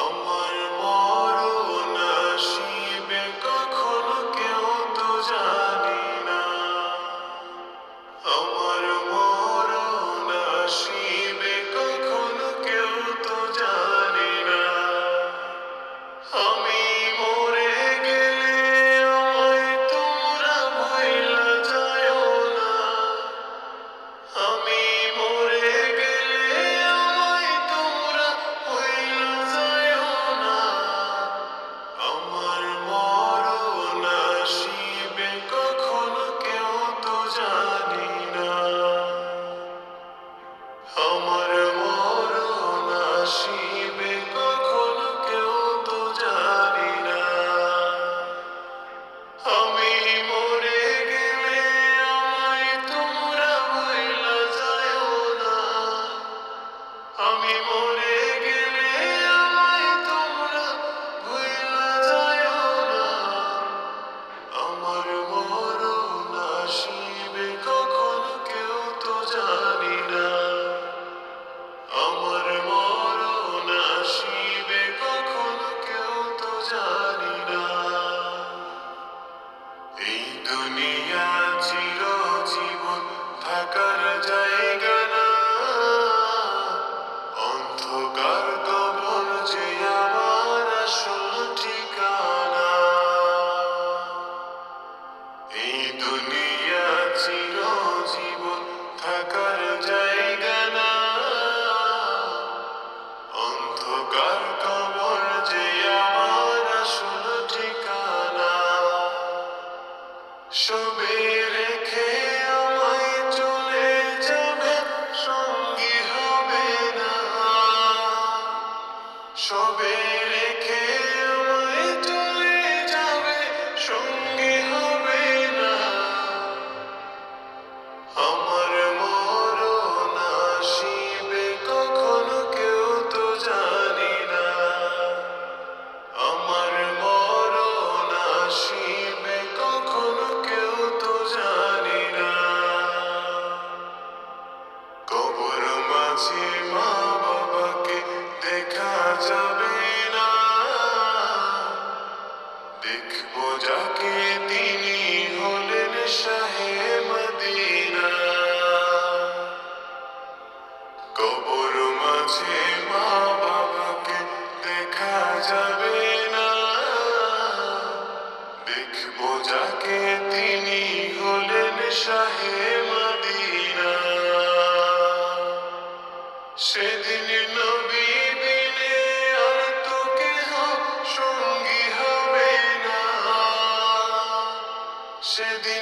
আমার মরণ আসিবে কখন কেউ তো জানি না। আমার মরণ আসিবে কখন কেউ তো জানি না। আমি মরে গেলে আমায় তোমরা ভুইলা যাইও না। আমি মরে গেলে আমায় তোমরা ভুইলা যাইও না। আমার মরণ আসিবে কখন কেউ তো জানি না। আমার মরণ আসিবে কখন কেউ তো জানি না। আমি মরে গেলে আমায় তোমরা ভুইলা যাইও না। আমি মরে গেলে আমায় তোমরা ভুইলা যাইও না। আমার মরণ আসিবে কখন কেউ তো জানি না। আমার মরণ আসিবে কখন কেউ তো জানি না। এই দুনিয়া চিরজীবন থাকার জায়গা না। অন্ধকার কবর যে আমার আসল ঠিকানা। এই দুনিয়া চিরজীবন থাকার জায়গা না। অন্ধকার কবর যে আমার আসল ঠিকানা। সবে রেখে আমায় চলে যাবে, সঙ্গী হবে না। সবে রেখে আমায় চলে যাবে, সঙ্গী হবে না। আমার মরণ আসিবে কখন কেউ তো জানি না। আমার মরণ আসিবে কখন কেউ তো জানি না। কবর মাঝে মা বাবাকে দেখা যাবে না। দেখবো যাকে তিনি হলেন শাহে মদিনা। কবর মাঝে মা বাবাকে দেখা যাবে না। দেখবো যাকে তিনি হলেন শাহে মদিনা। সেদিন নবী বিনে আর তো কেহ সঙ্গী হবে না। সেদিন